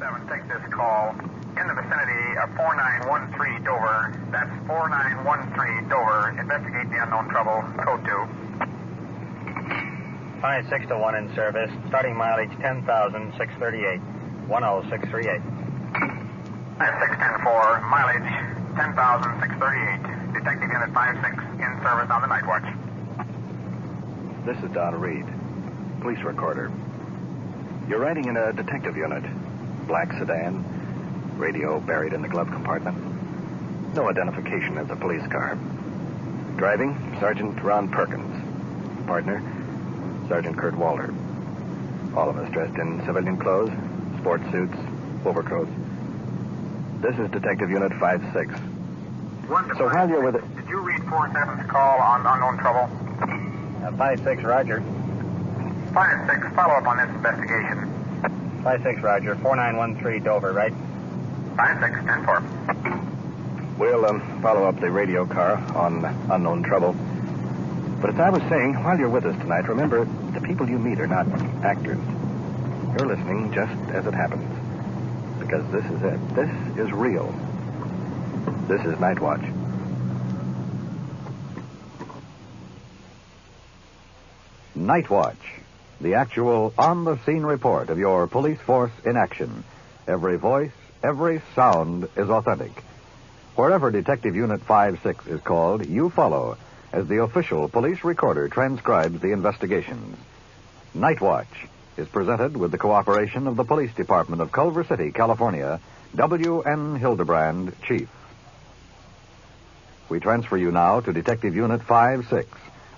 47, take this call in the vicinity of 4913 Dover. That's 4913 Dover. Investigate the unknown trouble. Code 2. 56 to 1 in service. Starting mileage 10,638. 10638. 5610-4, mileage 10,638. Detective Unit 56 in service on the Nightwatch. This is Donn Reed, police recorder. You're riding in a detective unit. Black sedan, radio buried in the glove compartment. No identification as a police car. Driving, Sergeant Ron Perkins. Partner, Sergeant Kurt Walter. All of us dressed in civilian clothes, sports suits, overcoats. This is Detective Unit 56. Wonderful. So while you're with it... Did you read 47's call on unknown trouble? 56, Roger. 56, follow up on this investigation. 56, Roger. 4913 Dover, right? 5610-4. We'll follow up the radio car on unknown trouble. But as I was saying, while you're with us tonight, remember, the people you meet are not actors. You're listening just as it happens. Because this is it. This is real. This is Nightwatch. Nightwatch, the actual on-the-scene report of your police force in action. Every voice, every sound is authentic. Wherever Detective Unit 56 is called, you follow as the official police recorder transcribes the investigations. Nightwatch is presented with the cooperation of the Police Department of Culver City, California, W.N. Hidebrande, Chief. We transfer you now to Detective Unit 56,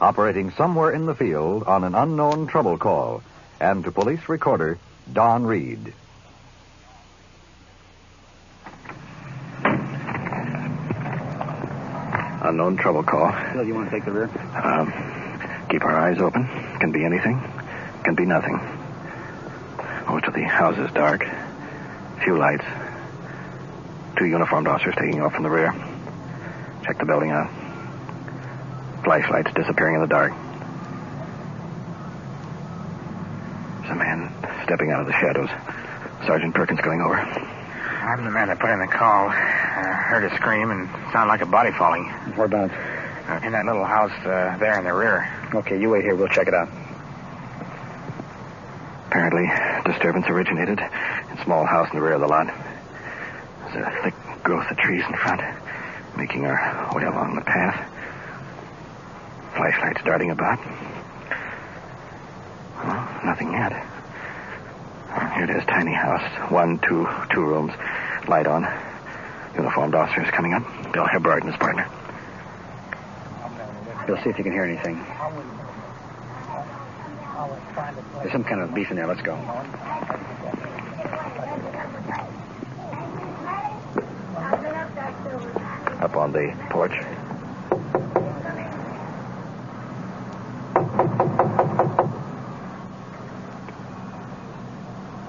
operating somewhere in the field on an unknown trouble call, and to police recorder Donn Reed. Unknown trouble call. Bill, you want to take the rear? Keep our eyes open. Can be anything. Can be nothing. Most of the house is dark. Few lights. 2 uniformed officers taking off from the rear. Check the building out. Flashlights disappearing in the dark. There's a man stepping out of the shadows. Sergeant Perkins going over. I'm the man that put in the call. Heard a scream and sounded like a body falling. Whereabouts? In that little house there in the rear. Okay, you wait here. We'll check it out. Apparently, disturbance originated in a small house in the rear of the lot. There's a thick growth of trees in front, making our way along the path. Flashlights darting about. Well, nothing yet. Here it is, tiny house. 1, 2 rooms. Light on. Uniformed officers coming up. Bill Hidebrande and his partner. Bill, see if you can hear anything. There's some kind of beef in there. Let's go. Up on the porch.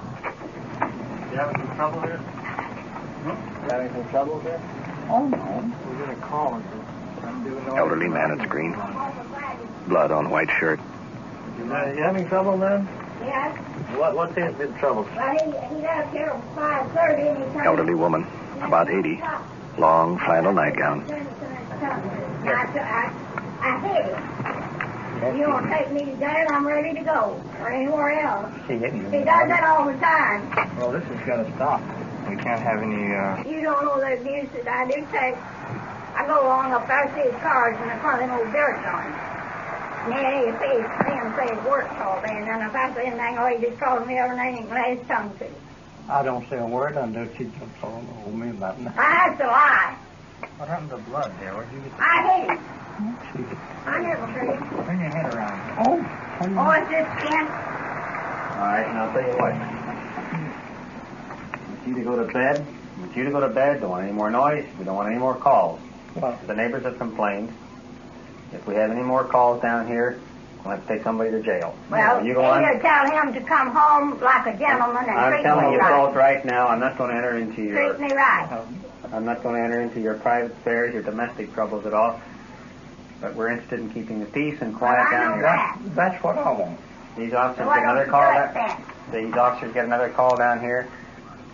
You having some trouble here? Having some trouble here? Oh, no. We're going to call him. Elderly man in screen. Blood on white shirt. You having trouble, then? Yes. What's his trouble? Well, he left here at 5:30 and he turned... Elderly woman, about 80. Long flannel nightgown. I hit him. You want to take me to jail, I'm ready to go. Or anywhere else. He does that all the time. Well, this has got to stop. We can't have any, You don't know the abuse that I do take. I go along up there, see his cars in the front of them old dirt on. And then he says, them say his work's all there. And if I say anything, oh, he just calls me every name and lays his tongue to. I don't say a word under she just told me about nothing. I have to lie. What happened to blood there? Where'd you get I hate him. I never hurt him. Turn your head around. Oh, Oh, it's this skin. All right, and I'll tell you what. I want you to go to bed. I want you to go to bed. Don't want any more noise. We don't want any more calls. well, The neighbors have complained. If we have any more calls down here, we'll have to take somebody to jail. Well, you you go on. tell him to come home like a gentleman and I'm treat telling me you right. both right now, I'm not going to enter into your... Treat me right. I'm not going to enter into your private affairs, your domestic troubles at all. But we're interested in keeping the peace and quiet Well, I down know here. that. that's what I want. These officers Why get another don't you call do it down. These officers get another call down here.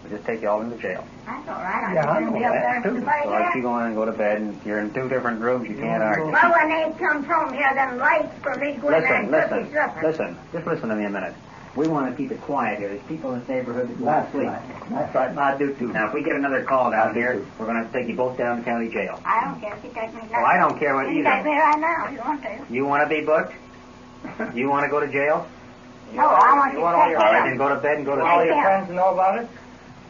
We'll just take you all into jail. That's all right. Yeah, I know be up there that, too. somebody So let there. you go in and go to bed, and you're in 2 different rooms. You can't argue. Well, when they come home here, them lights for me to go in there and cook his supper. Listen. Just listen to me a minute. We want to keep it quiet here. There's people in this neighborhood that go to sleep. That's right. I do too. Now, if we get another call down here, we're going to have to take you both down to county jail. I don't care if you take me now. Well, I don't care what you you take do. me right now if you want to. You want to be booked? You want to go to jail? No, I want you to take me All right, out. then go to bed and go to All sleep. your friends know about it?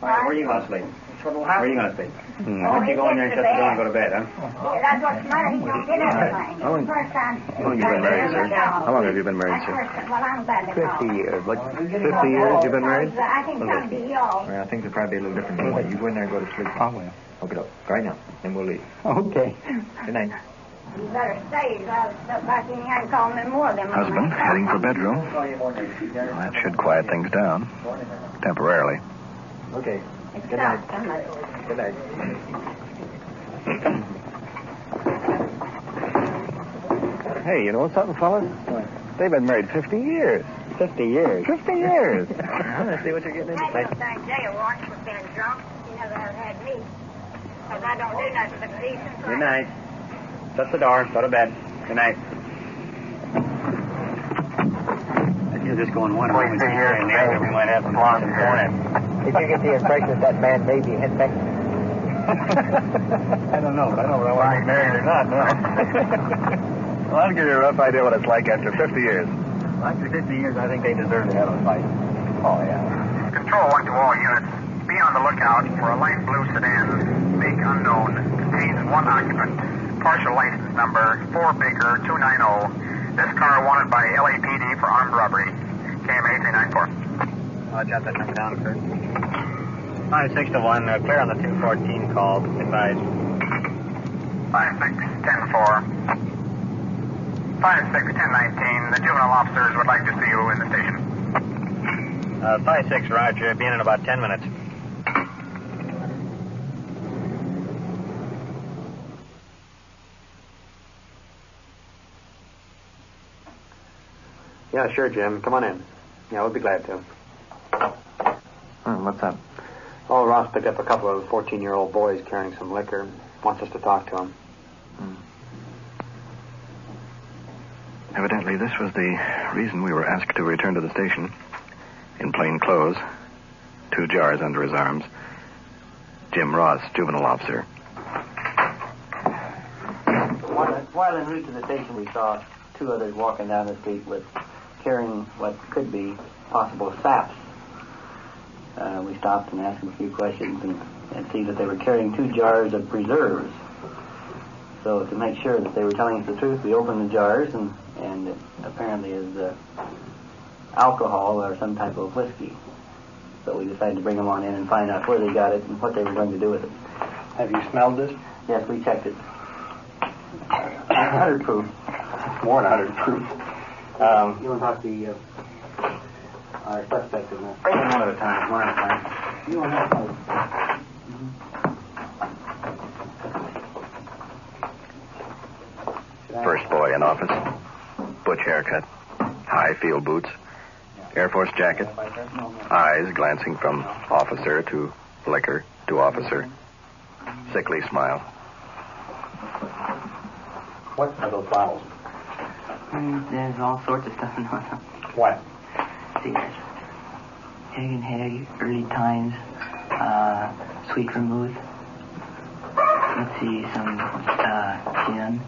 All right, where are you going to sleep? What will Where are you going to sleep? Why don't you go in there and shut the door and go to bed, huh? Yeah, that's what's the matter. He don't get everything. How long- First time. How long have you been married, sir? How long have you been married, sir? Well, I'm glad to know. 50 years. Like 50 years you've been married? I think some be y'all. Well, things will probably be a little different than that. You go in there and go to sleep. Oh, well. Hook it up. Right now. Then we'll leave. Okay. Good night. You better stay. Like you ain't calling me more than Husband, heading for bedroom. That should quiet things down. Temporarily. Okay. Good night. Good night. Hey, you know something, fellas? They've been married 50 years. 50 years. 50 years. Let's see what you're getting into. I don't think jail once for being drunk. You never have had me. Because I don't do nothing but decent. Good night. Shut the door. Go to bed. Good night. You're just going one room into here, and there we might have some blonde hair. Did you get the impression that man may be Hispanic? I don't know. I don't know whether he's married or not, no. Well, I'll give you a rough idea what it's like after 50 years. After 50 years, I think they deserve to have a fight. Oh, yeah. Control 1 to all units. Be on the lookout for a light blue sedan, make unknown, contains 1 occupant, partial license number 4 Baker 290. This car wanted by LAPD for armed robbery. KMA 394. I'll jot that number down first. 5-6 to 1, clear on the 214 call. Advise. 5-6-10-4. 5-6-10-19. The juvenile officers would like to see you in the station. 5-6, Roger. Be in about 10 minutes. Yeah, sure, Jim. Come on in. Yeah, we'll be glad to. What's up? Oh, Ross picked up a couple of 14-year-old boys carrying some liquor. Wants us to talk to them. Evidently, this was the reason we were asked to return to the station. In plain clothes, 2 jars under his arms. Jim Ross, juvenile officer. While en route to the station, we saw 2 others walking down the street with carrying what could be possible saps. We stopped and asked them a few questions and see that they were carrying 2 jars of preserves. So to make sure that they were telling us the truth, we opened the jars and it apparently is alcohol or some type of whiskey. So we decided to bring them on in and find out where they got it and what they were going to do with it. Have you smelled this? Yes, we checked it. 100 proof. More than 100 proof. You want to talk to our suspect in that? One at a time. You don't have to. First boy in office. Butch haircut. High field boots. Air Force jacket. Eyes glancing from officer to liquor to officer. Sickly smile. What are those bottles? There's all sorts of stuff in them. What? See, there's Hagen Hag, Early Times, Sweet Vermouth. Let's see, some gin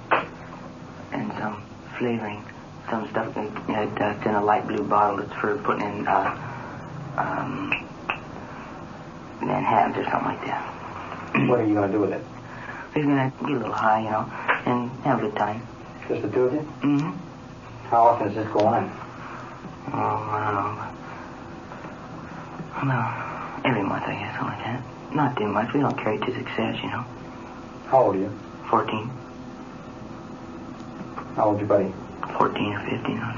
and some flavoring. Some stuff that's in a light blue bottle that's for putting in Manhattans or something like that. What are you going to do with it? We're going to get a little high, and have a good time. Just the 2 of you? Mm-hmm. How often does this go on? Oh, I don't know. Well, every month, I guess, something like that. Not too much. We don't carry to success, How old are you? 14. How old's your buddy? 14 or 15 on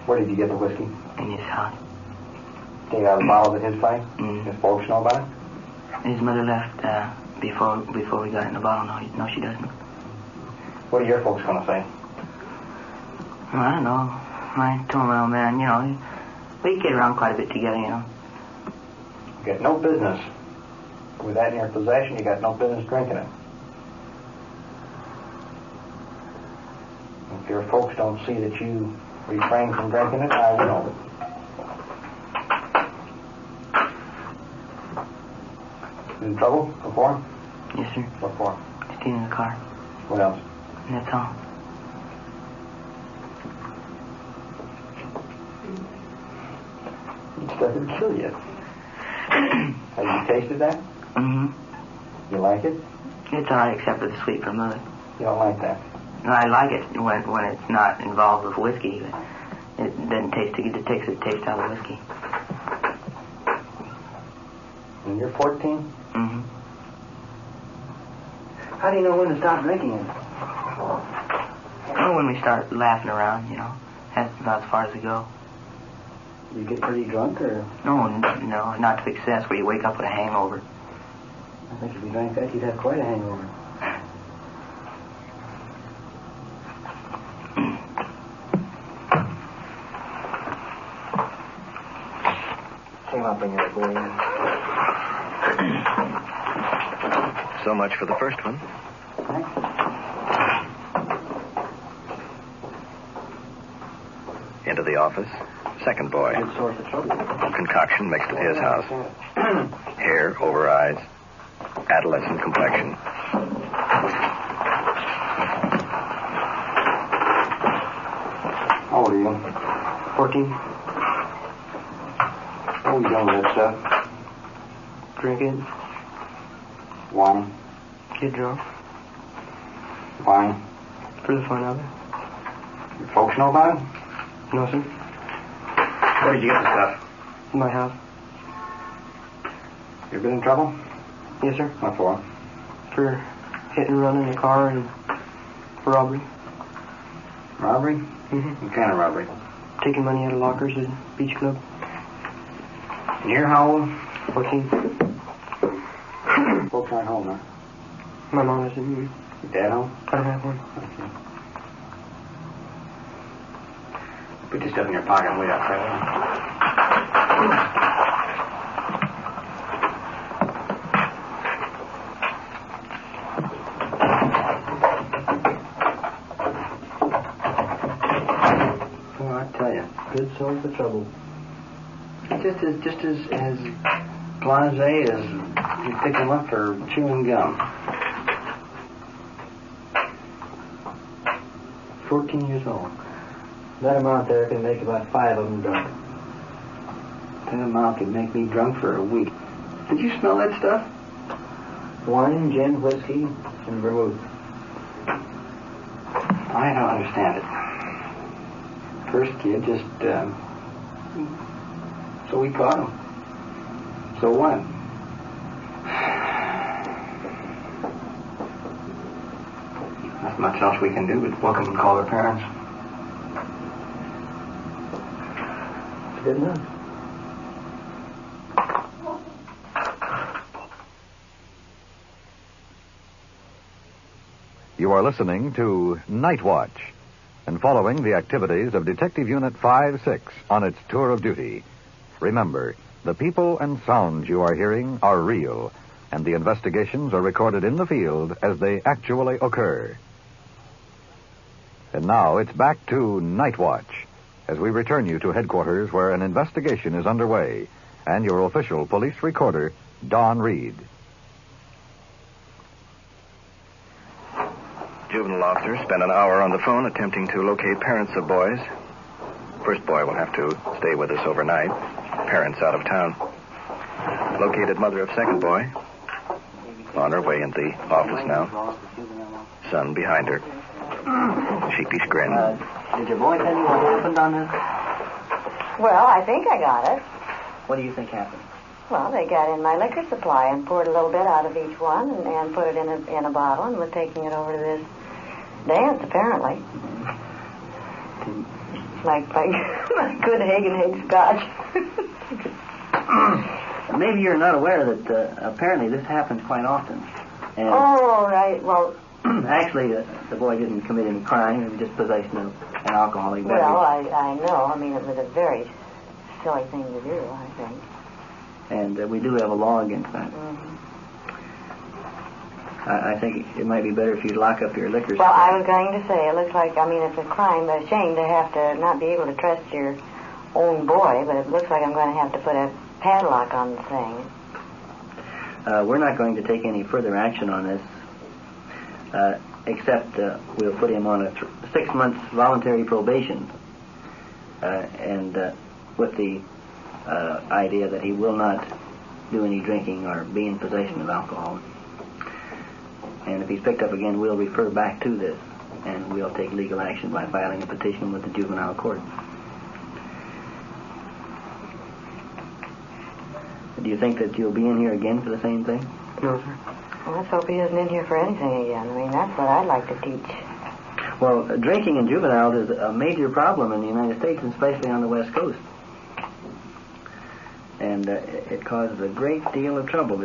Where did you get the whiskey? in his house. Take out the bottles at his place? Mm. His folks know about it? His mother left before we got in the bottle. No, she doesn't. What are your folks going to say? Well, I don't know. I told my old man, we kid around quite a bit together, You got no business. With that in your possession, you got no business drinking it. If your folks don't see that you refrain from drinking it, I will. In trouble before? Yes, sir. What for? Stealing the car. What else? That's all. Stuff would kill you. Have you tasted that? Mm-hmm. You like it? It's all right except for the sweet vermouth. You don't like that? No, I like it when it's not involved with whiskey. It doesn't taste good. It takes the taste out of the whiskey. And you're 14? Mm-hmm. How do you know when to stop drinking it? Well, when we start laughing around, that's about as far as we go. You get pretty drunk, or? No, not to excess where you wake up with a hangover. I think if you drank that, you'd have quite a hangover. I'll bring it for you. So much for the first one. Thanks. Into the office. Second boy. Good source of trouble. Concoction mixed at his house. Hair over eyes. Adolescent complexion. How old are you? 14. What are you doing with that stuff? Drinking. Wine. Get drunk. Wine. For the fun of it. Your folks know about it? No, sir. Where did you get the stuff? In my house. You been in trouble? Yes, sir. What for? For hit and run in a car and for robbery. Robbery? Mm-hmm. What kind of robbery? Taking money out of lockers at Beach Club. And you're how old? 14. Folks aren't home, huh? My mom isn't. Your dad home? I don't have one. Okay. Put your stuff in your pocket and wait outside. Oh, I tell you, good soul for trouble. It's just as blasé as you pick them up for chewing gum. 14 years old. That amount there can make about 5 of them drunk. That amount can make me drunk for a week. Did you smell that stuff? Wine, gin, whiskey, and vermouth. I don't understand it. First kid just, so we caught him. So what? Not much else we can do but welcome and call their parents. Good enough. You are listening to Nightwatch and following the activities of Detective Unit 5-6 on its tour of duty. Remember, the people and sounds you are hearing are real, and the investigations are recorded in the field as they actually occur. And now it's back to Nightwatch, as we return you to headquarters where an investigation is underway, and your official police recorder, Donn Reed. Juvenile officer spent an hour on the phone attempting to locate parents of boys. First boy will have to stay with us overnight. Parents out of town. Located mother of second boy. On her way in the office now. Son behind her. Sheepish grin. Did your boy tell you what happened on this? Well, I think I got it. What do you think happened? Well, they got in my liquor supply and poured a little bit out of each one and put it in a bottle and were taking it over to this dance, apparently. Like good Hagen scotch. Maybe you're not aware that apparently this happens quite often. And oh, right. Well, actually, the boy didn't commit any crime. It was just possession of an alcoholic beverage. well, I know. I mean, it was a very silly thing to do, I think. And we do have a law against that. I think it might be better if you lock up your liquor store. Well, I was going to say, it looks like, I mean, it's a crime, but a shame to have to not be able to trust your own boy, but it looks like I'm going to have to put a padlock on the thing. We're not going to take any further action on this, except we'll put him on a 6 months voluntary probation, and with the idea that he will not do any drinking or be in possession of alcohol. And if he's picked up again, we'll refer back to this, and we'll take legal action by filing a petition with the juvenile court. Do you think that you'll be in here again for the same thing? No, sir. Well, let's hope he isn't in here for anything again. I mean, that's what I'd like to teach. Well, drinking in juveniles is a major problem in the United States, and especially on the West Coast. And it causes a great deal of trouble.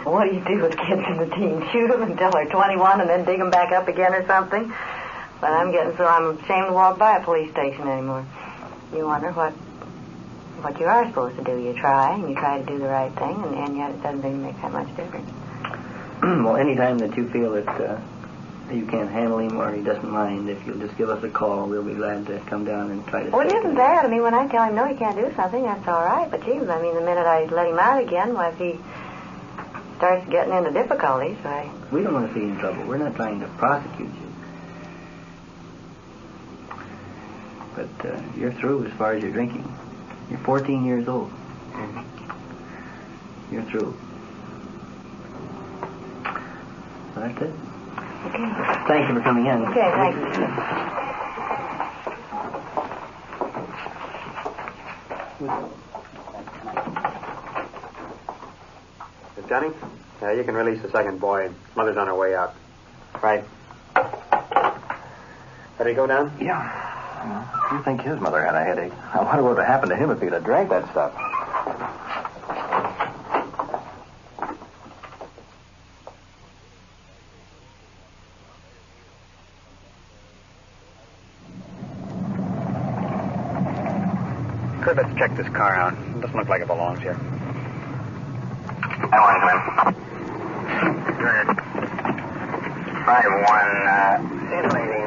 What do you do with kids in the teens? Shoot them until they're 21 and then dig them back up again or something? But I'm getting so I'm ashamed to walk by a police station anymore. You wonder what you are supposed to do. You try, and you try to do the right thing, and yet it doesn't really make that much difference. Well, anytime that you feel that you can't handle him or he doesn't mind, if you'll just give us a call, we'll be glad to come down and try to... Well, it isn't that. I mean, when I tell him, no, he can't do something, that's all right. But, geez, I mean, the minute I let him out again, well, if he starts getting into difficulties, why... We don't want to see you in trouble. We're not trying to prosecute you. But you're through as far as your drinking. You're 14 years old. You're through. So that's it. Okay. Thank you for coming in. Okay, thank you. Johnny? You can release the second boy. Mother's on her way out. Right. Did he go down? Yeah. Well, you think his mother had a headache? I wonder what would have happened to him if he'd have drank that stuff. Kurt, let's check this car out. It doesn't look like it belongs here. I want to come in. Good. 5-1, lady.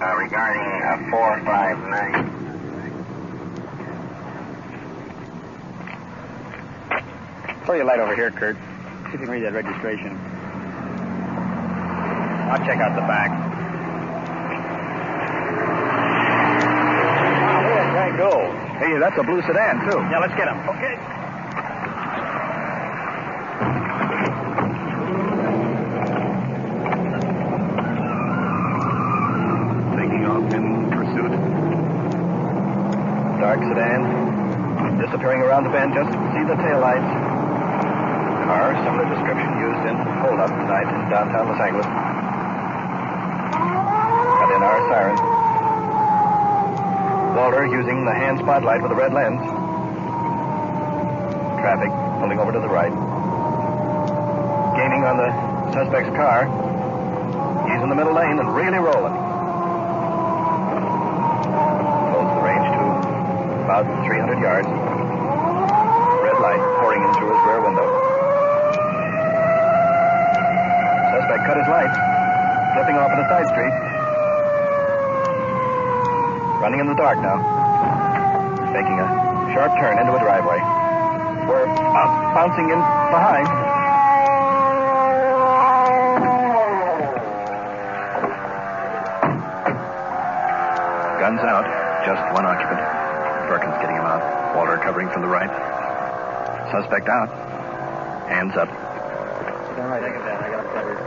Regarding 459. Throw your light over here, Kurt. See if you can read that registration. I'll check out the back. Wow, where'd that guy go? Hey, that's a blue sedan, too. Yeah, let's get him. Okay. Dark sedan. Disappearing around the bend, just see the taillights. Car, similar description used in hold-up tonight in downtown Los Angeles. Cut in our siren. Walter using the hand spotlight with a red lens. Traffic pulling over to the right. Gaining on the suspect's car. He's in the middle lane and really rolling. About 300 yards. Red light pouring in through his rear window. Suspect cut his lights, flipping off in a side street. Running in the dark now. Making a sharp turn into a driveway. We're bouncing in behind. Guns out. Just one occupant. Perkins getting him out. Walter covering from the right. Suspect out. Hands up. All right, I got that. I got it covered.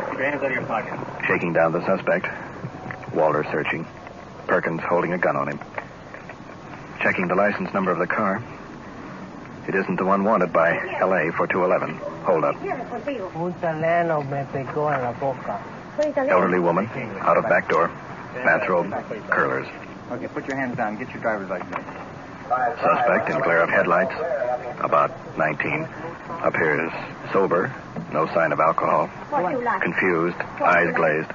Keep your hands out of your pocket. Shaking down the suspect. Walter searching. Perkins holding a gun on him. Checking the license number of the car. It isn't the one wanted by LA for 211. Hold up. Elderly woman. Out of back door. Bathrobe. Curlers. Okay, put your hands down. Get your driver's license. Suspect in glare of headlights. About 19. Appears sober. No sign of alcohol. Confused. Eyes glazed.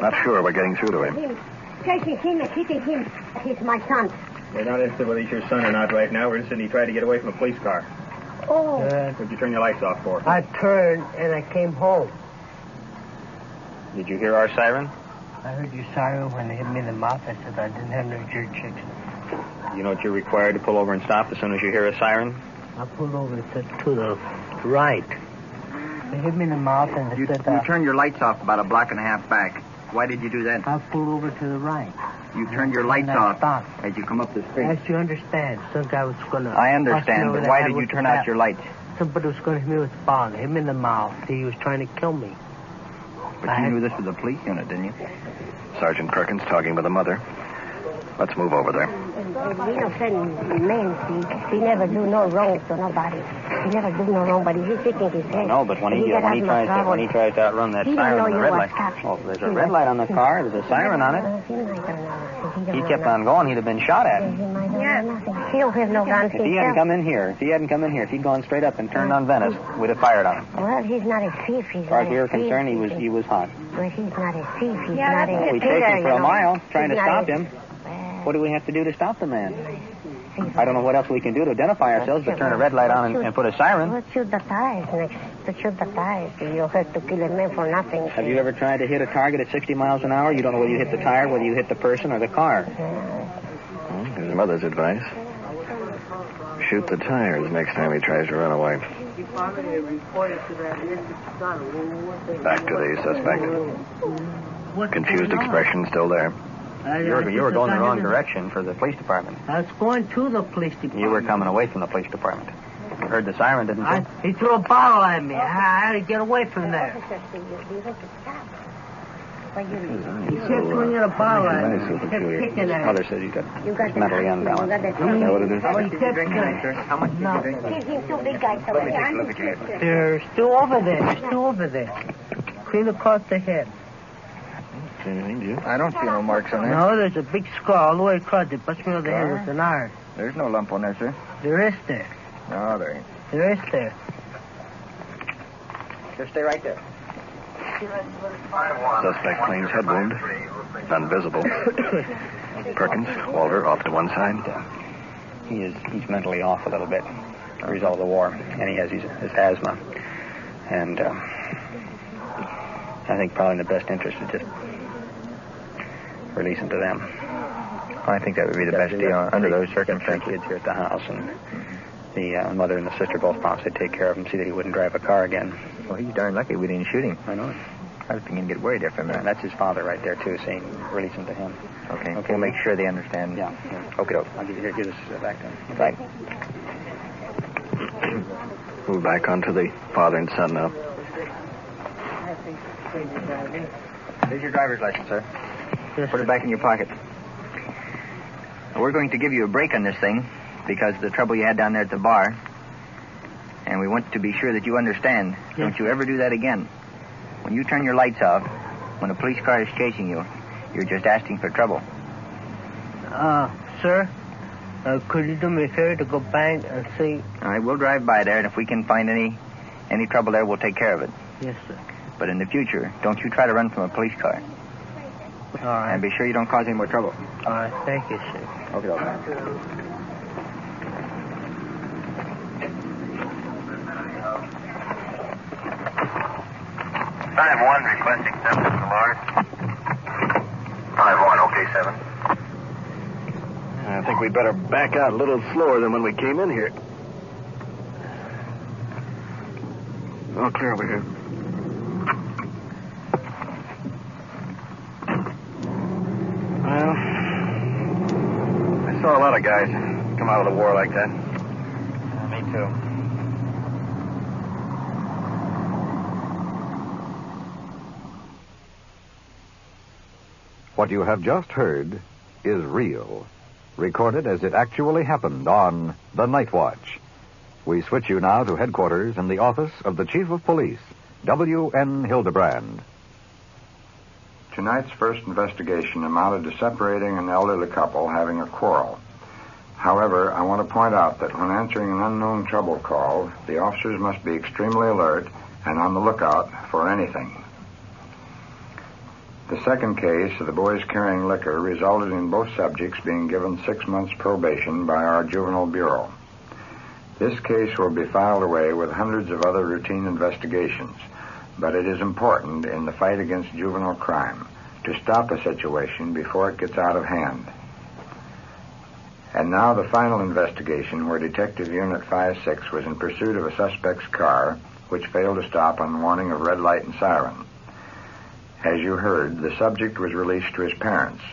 Not sure we're getting through to him. Chasing him and hitting him. He's my son. We're not interested whether he's your son or not right now. We're interested in he tried to get away from a police car. Oh. What'd you turn your lights off for? I turned and I came home. Did you hear our siren? I heard your siren when they hit me in the mouth. I said I didn't have no jerk chicks. You know what you're required to pull over and stop as soon as you hear a siren? I pulled over to the right. They hit me in the mouth and they said... You turned your lights off about a block and a half back. Why did you do that? I pulled over to the right. You turned your lights off as you come up the street. As you understand, some guy was going to... I understand, but why did you turn out your lights? Somebody was going to hit me with a ball. Hit me in the mouth. He was trying to kill me. But you knew this was a police unit, didn't you? Sergeant Perkins talking with the mother. Let's move over there. We don't send men, see. He never do no wrong to nobody. He never do no wrong, but he's thinking his head. No, but when he tries to outrun that siren on the red light. Oh, there's a red light on the car. There's a siren on it. He kept on going, he'd have been shot at. Yeah. He don't have no gun. If he hadn't come in here, if he'd gone straight up and turned on Venice, we'd have fired on him. Well, he's not a thief. As far as we were concerned, he was hot. Well, he's not a thief. He's not a... We chased him for a mile, trying to stop him. What do we have to do to stop the man? I don't know what else we can do to identify ourselves, but turn a red light on and put a siren. Well, shoot the tires next. To shoot the tires. You'll have to kill a man for nothing. Have you ever tried to hit a target at 60 miles an hour? You don't know whether you hit the tire, whether you hit the person or the car. Well, his mother's advice. Shoot the tires next time he tries to run away. Back to the suspect. Confused expression still there. You were going the wrong direction for the police department. I was going to the police department. You were coming away from the police department. You heard the siren, didn't you? He threw a bottle at me. I had to get away from there. He kept throwing a bottle at me. He kept kicking at me. Mother says he's mentally unbalanced. He kept How much did you drink? They're still over there. Clean across the head. I don't see no marks on there. No, there's a big scar all the way across. They pushed me over the head with an iron. There's no lump on there, sir. There is there. No, there ain't. There is there. Just stay right there. Suspect claims head wound. Unvisible. Perkins, Walter, off to one side. He's mentally off a little bit. A result of the war. And he has his asthma. And I think probably in the best interest is just release him to them. I think that would be the best deal under those circumstances. Kids here at the house, and the mother and the sister both promised they'd take care of him, see that he wouldn't drive a car again. Well, he's darn lucky we didn't shoot him. I know it. I was thinking he'd get worried after a minute. That's his father right there, too, saying release him to him. Okay. We'll make sure they understand. Yeah. Okay, doke. I'll give this back to him. Right. Move back onto the father and son now. Here's your driver's license, sir. Put it back in your pocket. We're going to give you a break on this thing because of the trouble you had down there at the bar. And we want to be sure that you understand. Yes. Don't you ever do that again. When you turn your lights off, when a police car is chasing you, you're just asking for trouble. Sir, could you do me a favor to go back and see? All right, we'll drive by there, and if we can find any trouble there, we'll take care of it. Yes, sir. But in the future, don't you try to run from a police car. All right. And be sure you don't cause any more trouble. All right, thank you, sir. Okay. 5-1 requesting 7 alarm. 5-1, okay, 7. I think we'd better back out a little slower than when we came in here. All clear over here. Well, I saw a lot of guys come out of the war like that. Me too. What you have just heard is real, recorded as it actually happened on the Nightwatch. We switch you now to headquarters in the office of the Chief of Police, W.N. Hidebrande. Tonight's first investigation amounted to separating an elderly couple having a quarrel. However, I want to point out that when answering an unknown trouble call, the officers must be extremely alert and on the lookout for anything. The second case of the boys carrying liquor resulted in both subjects being given 6 months probation by our Juvenile Bureau. This case will be filed away with hundreds of other routine investigations, but it is important in the fight against juvenile crime to stop a situation before it gets out of hand. And now the final investigation, where Detective Unit 5-6 was in pursuit of a suspect's car, which failed to stop on warning of red light and siren. As you heard, the subject was released to his parents.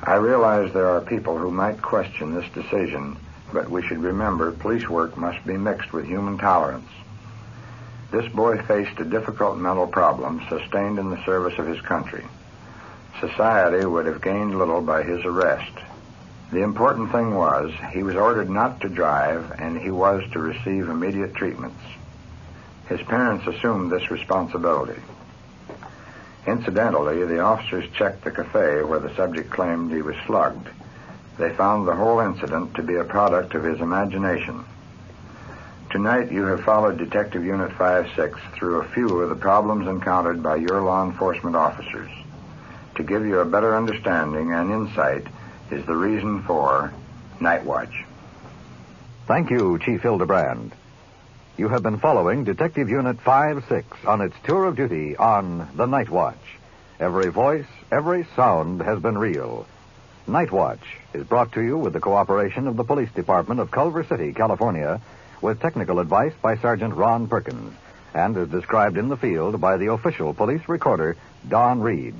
I realize there are people who might question this decision, but we should remember police work must be mixed with human tolerance. This boy faced a difficult mental problem sustained in the service of his country. Society would have gained little by his arrest. The important thing was he was ordered not to drive, and he was to receive immediate treatments. His parents assumed this responsibility. Incidentally, the officers checked the cafe where the subject claimed he was slugged. They found the whole incident to be a product of his imagination. Tonight you have followed Detective Unit 5-6 through a few of the problems encountered by your law enforcement officers. To give you a better understanding and insight is the reason for Nightwatch. Thank you, Chief Hidebrande. You have been following Detective Unit 5-6 on its tour of duty on the Nightwatch. Every voice, every sound has been real. Nightwatch is brought to you with the cooperation of the Police Department of Culver City, California, with technical advice by Sergeant Ron Perkins, and is described in the field by the official police recorder, Donn Reed.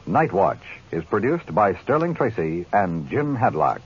Nightwatch is produced by Sterling Tracy and Jim Hadlock.